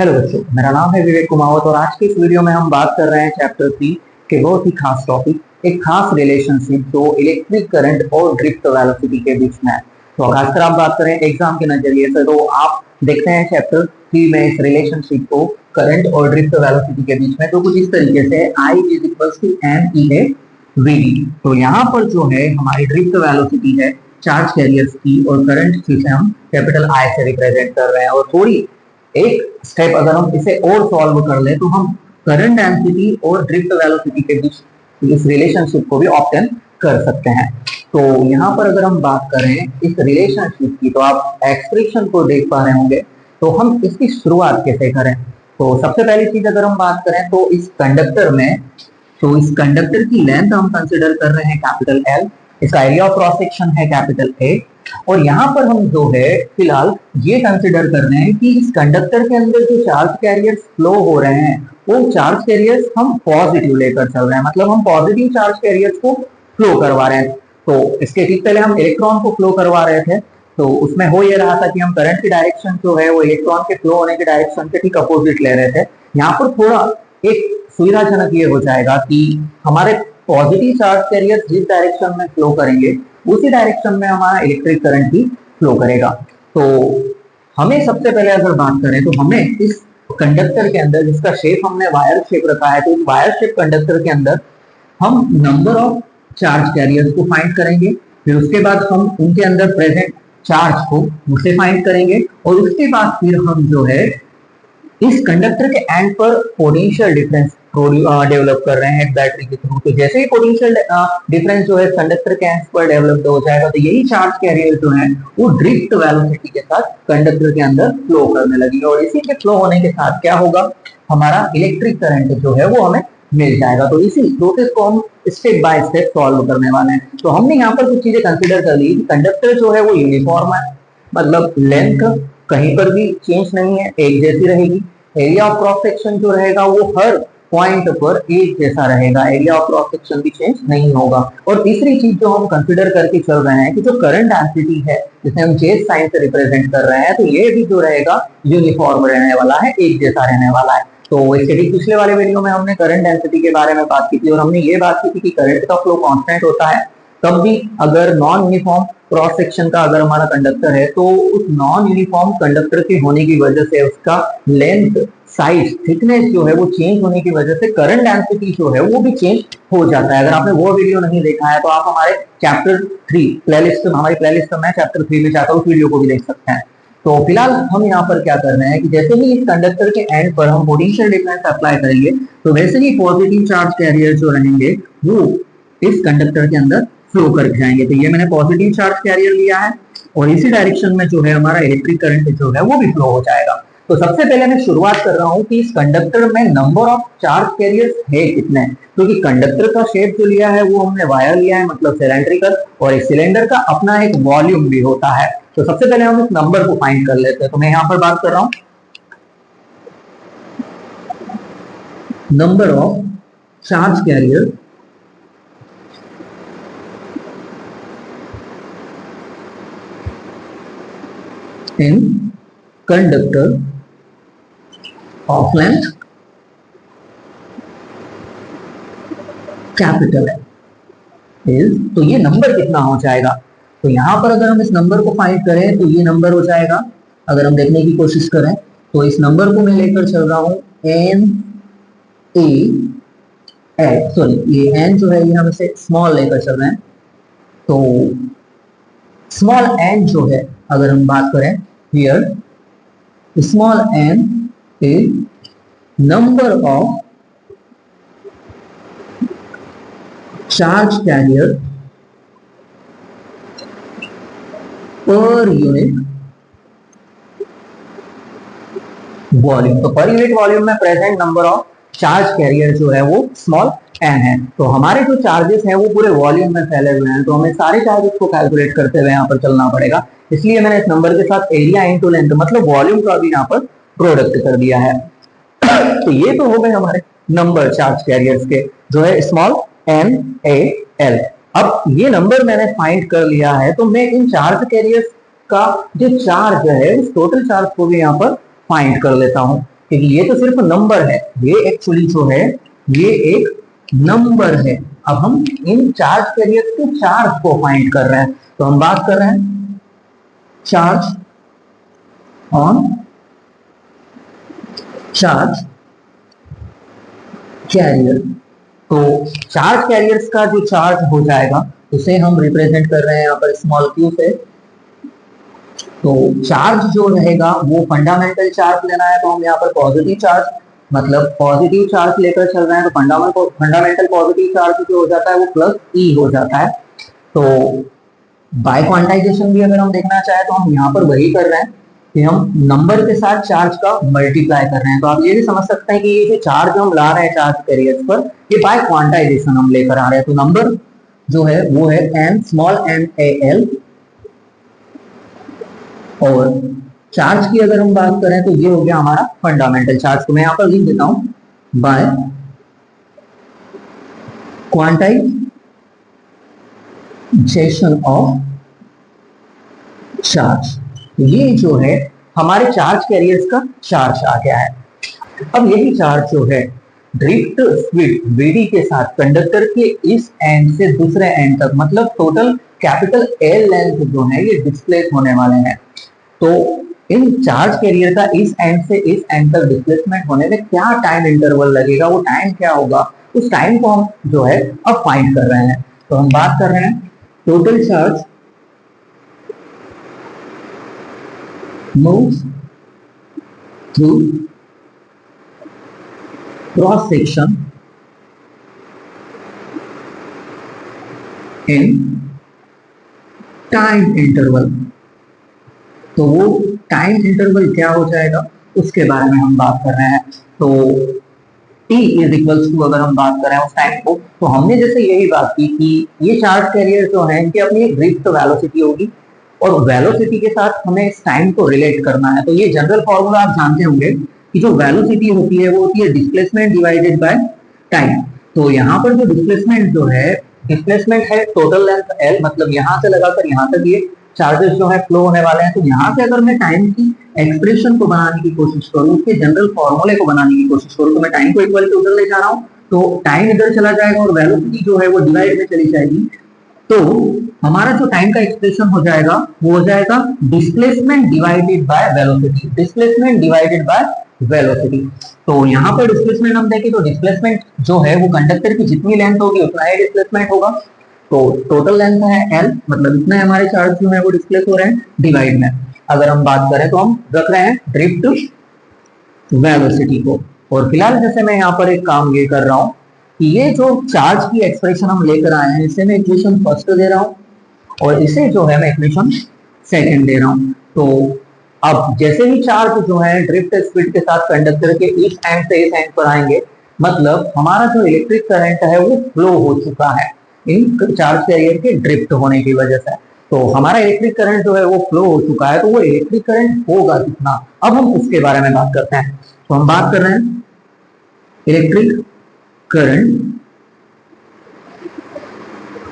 Hello बच्चों, मेरा नाम है विवेक कुमावत और आज के इस वीडियो में हम बात कर रहे हैं चैप्टर 3 के बहुत ही खास टॉपिक, एक खास रिलेशनशिप जो इलेक्ट्रिक करंट और ड्रिफ्ट वेलोसिटी के बीच में है। तो खासकर आप बात करें एग्जाम के नजरिए से तो आप देखते हैं चैप्टर 3 में इस रिलेशनशिप को करंट और ड्रिफ्ट वेलोसिटी के बीच में तो कुछ इस तरीके से I is equal to MEA VD। तो यहाँ पर जो है हमारी ड्रिफ्ट वेलोसिटी है चार्ज कैरियर्स की और करंट जिसे हम कैपिटल I से रिप्रेजेंट कर रहे हैं। और थोड़ी एक स्टेप अगर हम इसे और सॉल्व कर ले तो हम करंट डेंसिटी और ड्रिफ्ट वेलोसिटी के बीच इस रिलेशनशिप को भी ऑब्टेन कर सकते हैं। तो यहाँ पर अगर हम बात करें इस रिलेशनशिप की तो आप एक्सप्रेशन को देख पा रहे होंगे। तो हम इसकी शुरुआत कैसे करें, तो सबसे पहली चीज अगर हम बात करें तो इस कंडक्टर की लेंथ हम कंसिडर कर रहे हैं कैपिटल L, इसका एरिया ऑफ क्रॉस सेक्शन है कैपिटल A और यहाँ पर हम जो है फिलहाल ये कंसिडर कर रहे हैं कि इस कंडक्टर के अंदर जो चार्ज कैरियर्स फ्लो हो रहे हैं वो चार्ज कैरियर्स हम पॉजिटिव लेकर चल रहे हैं, मतलब हम पॉजिटिव चार्ज कैरियर्स को फ्लो करवा रहे हैं। तो इसके ठीक पहले हम इलेक्ट्रॉन को फ्लो करवा रहे थे तो उसमें हो ये रहा था कि हम करंट की डायरेक्शन जो है वो इलेक्ट्रॉन के फ्लो होने की डायरेक्शन के ठीक अपोजिट ले रहे थे। यहाँ पर थोड़ा एक सुविधाजनक ये हो जाएगा कि हमारे पॉजिटिव चार्ज कैरियर जिस डायरेक्शन में फ्लो करेंगे उसी डायरेक्शन में हमारा इलेक्ट्रिक करंट भी फ्लो करेगा। तो हमें सबसे पहले अगर बात करें तो हमें इस कंडक्टर के अंदर जिसका शेप हमने वायर शेप रखा है तो इस वायर शेप कंडक्टर के अंदर हम नंबर ऑफ चार्ज कैरियर्स को फाइंड करेंगे, फिर उसके बाद हम उनके अंदर प्रेजेंट चार्ज को उसे फाइंड करेंगे और उसके बाद फिर हम जो है इस कंडक्टर के एंड पर पोटेंशियल डिफरेंस डेवलप कर रहे हैं एक बैटरी के थ्रू। तो जैसे ही पोटेंशियल डिफरेंस जो है कंडक्टर के एंड पर डेवलप हो जाएगा तो यही चार्ज कैरियर जो है वो ड्रिफ्ट वेलोसिटी के साथ कंडक्टर के अंदर फ्लो करने लगेगा और इसी के फ्लो होने के साथ क्या होगा, हमारा इलेक्ट्रिक करंट जो है वो हमें मिल जाएगा। तो इसी प्रोसेस को हम स्टेप बाय स्टेप सॉल्व करने वाले हैं। तो हमने यहाँ पर कुछ चीजें कंसिडर कर ली। कंडक्टर जो है वो यूनिफॉर्म है, मतलब लेंथ कहीं पर भी चेंज नहीं है, एक जैसी रहेगी। एरिया ऑफ क्रॉस सेक्शन जो रहेगा वो हर पॉइंट पर एक जैसा रहेगा, एरिया ऑफ क्रॉस सेक्शन भी चेंज नहीं होगा। और तीसरी चीज जो हम कंसिडर करके चल रहे हैं कि जो करंट डेंसिटी है जिसे हम जेड साइन से रिप्रेजेंट कर रहे हैं तो ये भी जो रहेगा यूनिफॉर्म रहने वाला है, एक जैसा रहने वाला है। तो इसके ठीक पिछले वाले वीडियो में हमने करंट डेंसिटी के बारे में बात की थी और हमने ये बात की थी कि करंट का फ्लो कांस्टेंट होता है, तब भी अगर नॉन यूनिफॉर्म क्रॉस सेक्शन का अगर हमारा कंडक्टर है तो उस नॉन यूनिफॉर्म कंडक्टर के होने की वजह से उसका लेंथ साइज थिकनेस जो है वो चेंज होने की वजह से करंट डेंसिटी जो है वो भी चेंज हो जाता है। अगर आपने वो वीडियो नहीं देखा है तो आप हमारे चैप्टर 3 प्लेलिस्ट में, हमारी प्लेलिस्ट में चैप्टर 3 में जाकर उस वीडियो को भी देख सकते हैं। तो फिलहाल हम यहाँ पर क्या कर रहे हैं कि जैसे ही इस कंडक्टर के एंड पर हम पोटेंशियल डिफरेंस अप्लाई करेंगे तो वैसे ही पॉजिटिव चार्ज कैरियर जो रहेंगे वो इस कंडक्टर के अंदर फ्लो कर जाएंगे। तो ये मैंने पॉजिटिव चार्ज कैरियर लिया है और इसी डायरेक्शन में जो है हमारा इलेक्ट्रिक करंट जो है वो भी फ्लो हो जाएगा। तो सबसे पहले मैं शुरुआत कर रहा हूं कि इस कंडक्टर में नंबर ऑफ चार्ज कैरियर्स है कितने, क्योंकि कंडक्टर का शेप जो लिया है वो हमने वायर लिया है, मतलब सिलेंड्रिकल, और इस सिलेंडर का अपना एक वॉल्यूम भी होता है। तो सबसे पहले हम इस नंबर को फाइंड कर लेते हैं। तो मैं यहां पर बात कर रहा हूं number of charge carrier in conductor of length capital is, तो ये नंबर कितना हो जाएगा। तो यहां पर अगर हम इस नंबर को फाइंड करें तो ये नंबर हो जाएगा, अगर हम देखने की कोशिश करें तो इस नंबर को मैं लेकर चल रहा हूं एन ए एल, सॉरी ये एन जो है ये हम इसे स्मॉल लेकर चल रहे हैं। तो स्मॉल एन जो है अगर हम बात करें here small n is number of charge carrier per unit volume. तो पर यूनिट वॉल्यूम में present number of charge carrier जो है वो स्मॉल एन है। तो हमारे जो चार्जेस हैं वो पूरे वॉल्यूम में फैले हुए हैं, तो हमें सारे चार्जेस को कैलकुलेट करते हुए यहाँ पर चलना पड़ेगा। इसलिए मैंने इस नंबर के साथ एरिया इंटू लेंथ मतलब वॉल्यूम का भी यहाँ पर प्रोडक्ट कर दिया है। तो ये तो हो गए हमारे नंबर चार्ज कैरियर्स के जो है स्मॉल एन ए एल। अब ये नंबर मैंने फाइंड कर लिया है तो मैं इन चार्ज कैरियर्स का जो चार्ज है उस टोटल चार्ज को भी यहाँ पर फाइंड कर लेता हूं। क्योंकि ये तो सिर्फ नंबर है, ये एक्चुअली जो है ये एक नंबर है। अब हम इन चार्ज कैरियर्स के चार्ज को फाइंड कर रहे हैं, तो हम बात कर रहे हैं चार्ज ऑन चार्ज कैरियर। तो चार्ज कैरियर्स का जो चार्ज हो जाएगा उसे हम रिप्रेजेंट कर रहे हैं यहाँ पर स्मॉल क्यू से। तो चार्ज जो रहेगा वो फंडामेंटल चार्ज लेना है, तो हम यहाँ पर पॉजिटिव चार्ज मतलब पॉजिटिव चार्ज लेकर चल रहे हैं, तो फंडामेंटल पॉजिटिव चार्ज जो हो जाता है वो प्लस ई हो जाता है। तो बाय क्वांटाइजेशन भी अगर हम देखना चाहें तो हम यहाँ पर वही कर रहे हैं कि हम नंबर के साथ चार्ज का मल्टीप्लाई कर रहे हैं। तो आप ये भी समझ सकते हैं कि ये जो चार्ज हम ला रहे हैं चार्ज कैरियर्स पर, ये बाय क्वांटाइजेशन हम लेकर आ रहे हैं। तो नंबर जो है वो है n small n a l, और चार्ज की अगर हम बात करें तो ये हो गया हमारा फंडामेंटल चार्ज। तो मैं यहां पर लिख देता हूं बाय क्वांटाइजेशन ऑफ चार्ज। ये जो है हमारे चार्ज कैरियर्स का चार्ज आ गया है। अब यही चार्ज जो है ड्रिफ्ट स्पीड vd के साथ कंडक्टर के इस एंड से दूसरे एंड तक, मतलब टोटल कैपिटल L लेंथ जो है ये डिस्प्लेस होने वाले हैं। तो इन चार्ज कैरियर का इस एंड से इस एंड तक डिस्प्लेसमेंट होने में क्या टाइम इंटरवल लगेगा, वो टाइम क्या होगा, उस टाइम को हम जो है अब फाइंड कर रहे हैं। तो हम बात कर रहे हैं total charge moves through cross section in time interval. तो वो टाइम इंटरवल क्या हो जाएगा उसके बारे में हम बात कर रहे हैं। तो t इज इक्वल्स टू, अगर हम बात कर रहे हैं उस टाइम को, तो हमने जैसे यही बात की कि ये चार्ज कैरियर जो है इनकी अपनी एक ड्रिफ्ट वेलोसिटी होगी, और वेलोसिटी के साथ हमें इस टाइम को रिलेट करना है। तो ये जनरल फॉर्मूला आप जानते होंगे कि जो वेलोसिटी होती है वो होती है डिस्प्लेसमेंट डिवाइडेड बाय टाइम। तो यहाँ पर जो डिस्प्लेसमेंट जो है, डिस्प्लेसमेंट है टोटल लेंथ L, मतलब यहाँ से लगाकर यहाँ तक ये चार्जेस जो है फ्लो होने वाले हैं। तो यहाँ से अगर मैं टाइम की एक्सप्रेशन को बनाने की कोशिश करूँ, उसके जनरल फॉर्मूले को बनाने की कोशिश करूँ, तो मैं टाइम को इक्वल टू उधर ले जा रहा हूँ, तो टाइम इधर चला जाएगा और वेलोसिटी जो है वो डिवाइड में चली जाएगी। तो हमारा जो टाइम का एक्सप्रेशन हो जाएगा वो हो जाएगा displacement divided by velocity, displacement divided by velocity. तो यहाँ पर डिस्प्लेसमेंट हम देखें तो डिस्प्लेसमेंट जो है वो कंडक्टर की जितनी लेंथ होगी उतना ही डिस्प्लेसमेंट होगा। तो टोटल लेंथ है L, मतलब इतना हमारे चार्ज जो है वो डिस्प्लेस हो रहे हैं, डिवाइड में अगर हम बात करें तो हम रख रहे हैं ड्रिफ्ट वेलोसिटी को। और फिलहाल जैसे मैं यहाँ पर एक काम ये कर रहा हूँ कि ये जो चार्ज की एक्सप्रेशन हम लेकर आए हैं इसे मैं इक्वेशन फर्स्ट दे रहा हूँ और इसे जो है मैं इक्वेशन सेकंड दे रहा हूँ। तो अब जैसे ही चार्ज जो है ड्रिफ्ट स्पीड के साथ कंडक्टर के इस एंड से इस एंड पर आएंगे, मतलब हमारा जो इलेक्ट्रिक करंट है वो फ्लो हो चुका है इन चार्ज कैरियर के ड्रिफ्ट होने की वजह से। तो हमारा इलेक्ट्रिक करंट जो है वो फ्लो हो चुका है, तो वो इलेक्ट्रिक करंट होगा कितना, अब हम उसके बारे में बात करते हैं। तो हम बात कर रहे हैं electric current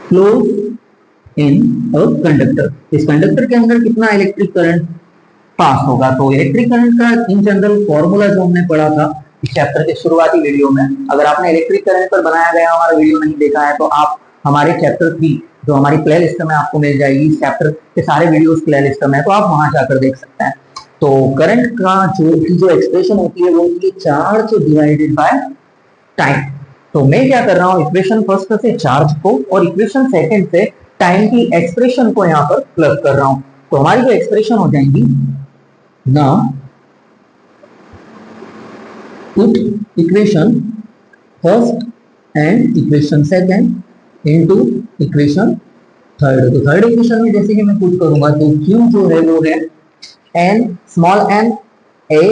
flow in a conductor. इस कंडक्टर के अंदर कितना इलेक्ट्रिक करंट पास होगा। तो इलेक्ट्रिक करंट का इन जनरल फॉर्मूला जो हमने पढ़ा था इस चैप्टर के शुरुआती वीडियो में, अगर आपने इलेक्ट्रिक करंट पर बनाया गया हमारा वीडियो नहीं देखा है तो आप हमारे चैप्टर 3 जो हमारी प्ले लिस्ट में आपको मिल जाएगी, इस चैप्टर के सारे वीडियोस प्ले लिस्ट में, तो आप वहां जाकर देख सकते हैं। तो करंट का जो एक्सप्रेशन होती है वो होती है चार्ज डिवाइडेड बाय टाइम। तो मैं क्या कर रहा हूँ, इक्वेशन फर्स्ट से चार्ज को और इक्वेशन सेकंड से टाइम की एक्सप्रेशन को यहाँ पर प्लग कर रहा हूँ। तो हमारी जो एक्सप्रेशन हो जाएंगी ना, put equation first and equation second into equation third. तो थर्ड इक्वेशन में जैसे कि मैं पुट करूंगा तो Q जो है वो है n small n a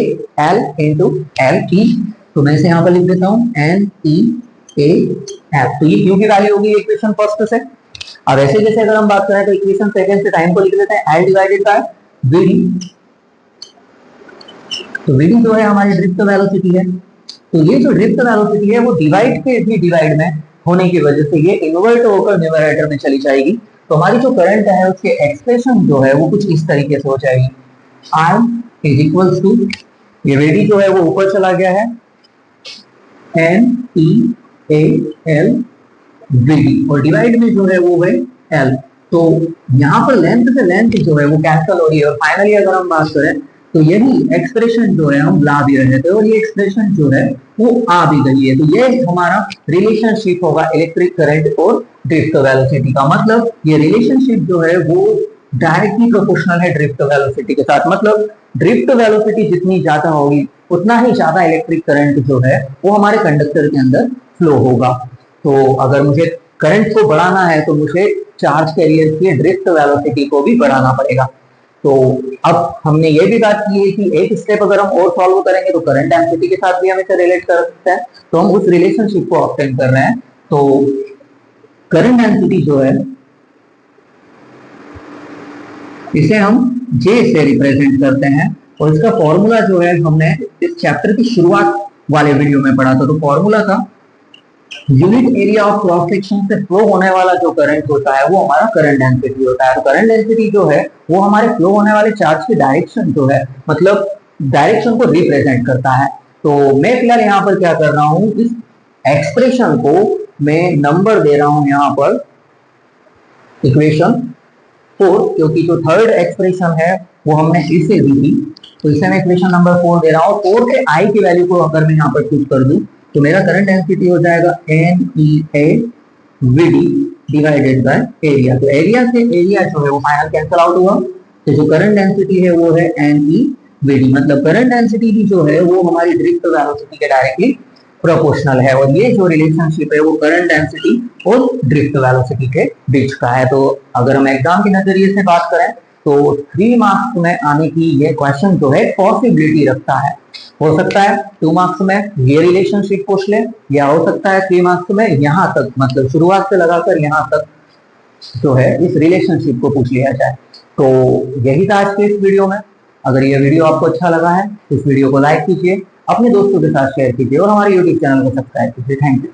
l into l e। तो मैं इसे यहाँ पर लिख देता हूँ n e a l। तो ये Q की वैल्यू होगी इक्वेशन फर्स्ट से। अब ऐसे जैसे अगर हम बात करें तो इक्वेशन सेकंड से टाइम को लिख देते हैं L डिवाइडेड बाय Vd। तो Vd जो है हमारी ड्रिफ्ट वेलोसिटी है। तो ये जो ड्रिफ्ट वेलोसिटी है वो डिवाइड के भी डिवाइड में होने की वजह से ये इन्वर्ट होकर न्यूमरेटर में चली जाएगी। तो हमारी जो करंट है उसके एक्सप्रेशन जो है वो कुछ इस तरीके से हो जाएगी, I इज इक्वल्स टू ये VD जो है वो ऊपर चला गया है, NEAL VD, और डिवाइड में जो है वो है L। तो यहाँ पर लेंथ से लेंथ जो है वो कैंसिल हो रही है, और फाइनली अगर हम बात करें तो यही एक्सप्रेशन जो है हम ला भी रहे थे, और ये एक्सप्रेशन जो है वो आ भी गई है। तो ये हमारा रिलेशनशिप होगा इलेक्ट्रिक करंट और ड्रिफ्ट वेलोसिटी का। मतलब ये रिलेशनशिप जो है वो डायरेक्टली प्रोपोर्शनल है ड्रिफ्ट वेलोसिटी के साथ। मतलब ड्रिफ्ट वेलोसिटी जितनी ज्यादा होगी उतना ही ज्यादा इलेक्ट्रिक करंट जो है वो हमारे कंडक्टर के अंदर फ्लो होगा। तो अगर मुझे करंट को बढ़ाना है तो मुझे चार्ज कैरियर की ड्रिफ्ट वेलोसिटी को भी बढ़ाना पड़ेगा। तो अब हमने ये भी बात की है कि एक स्टेप अगर हम और सॉल्व करेंगे तो करंट डेंसिटी के साथ भी हम इसे रिलेट कर सकते हैं। तो हम उस रिलेशनशिप को ऑब्टेन कर रहे हैं। तो करंट डेंसिटी जो है इसे हम J से रिप्रेजेंट करते हैं, और इसका फॉर्मूला जो है हमने इस चैप्टर की शुरुआत वाले वीडियो में पढ़ा था। तो फॉर्मूला था unit area of cross section से फ्लो होने वाला जो करंट होता है वो हमारा करंट डेंसिटी होता है। तो करंट डेंसिटी जो है वो हमारे फ्लो होने वाले चार्ज की डायरेक्शन जो है, मतलब डायरेक्शन को रिप्रेजेंट करता है। तो मैं फिलहाल यहाँ पर क्या कर रहा हूँ, इस एक्सप्रेशन को मैं नंबर दे रहा हूँ यहाँ पर इक्वेशन 4, क्योंकि जो थर्ड एक्सप्रेशन है वो हमने इसे दी थी, तो इसे मैं इक्वेशन नंबर 4 दे रहा हूँ। 4 के आई की वैल्यू को अगर मैं यहाँ पर पुट कर दूं तो मेरा करंट डेंसिटी हो जाएगा NEA VD divided by area. तो एरिया से एरिया जो है वो फाइनल कैंसिल आउट हुआ, तो जो करंट डेंसिटी है वो है NE VD। मतलब करंट डेंसिटी भी जो है वो हमारी ड्रिफ्ट वेलोसिटी के डायरेक्टली प्रोपोर्शनल है, और ये जो रिलेशनशिप है वो करंट डेंसिटी और ड्रिफ्ट वेलोसिटी के बीच का है। तो अगर हम एग्जाम के नजरिए से बात करें तो 3 मार्क्स में आने की ये क्वेश्चन जो है पॉसिबिलिटी रखता है। हो सकता है 2 मार्क्स में ये रिलेशनशिप पूछ ले, या हो सकता है 3 मार्क्स में यहाँ तक, मतलब शुरुआत से लगाकर यहाँ तक जो है इस रिलेशनशिप को पूछ लिया जाए। तो यही था आज के इस वीडियो में। अगर ये वीडियो आपको अच्छा लगा है तो इस वीडियो को लाइक कीजिए, अपने दोस्तों के साथ शेयर कीजिए, और हमारे यूट्यूब चैनल को सब्सक्राइब कीजिए। Thank you.